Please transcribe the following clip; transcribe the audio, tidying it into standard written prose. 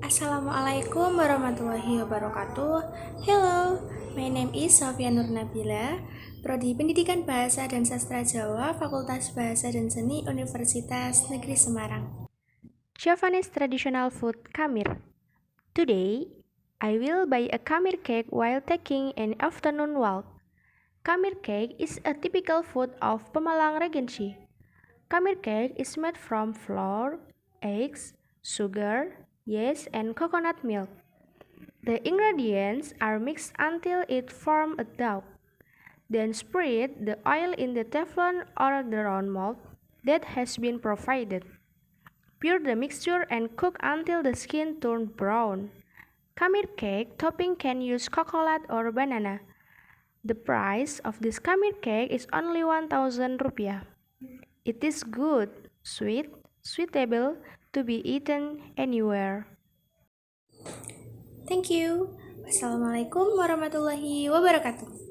Assalamualaikum warahmatullahi wabarakatuh. Hello, my name is Sofia Nur Nabila, Prodi Pendidikan Bahasa dan Sastra Jawa, Fakultas Bahasa dan Seni Universitas Negeri Semarang. Javanese traditional food khamir. Today, I will buy a khamir cake while taking an afternoon walk. Khamir cake is a typical food of Pemalang Regency. Khamir cake is made from flour, eggs, sugar, yeast, and coconut milk. The ingredients are mixed until it forms a dough. Then spread the oil in the teflon or the round mold that has been provided. Pour the mixture and cook until the skin turns brown. Khamir cake topping can use coconut or banana. The price of this khamir cake is only 1,000 rupiah. It is good, sweet, suitable to be eaten anywhere. Thank you. Wassalamualaikum warahmatullahi wabarakatuh.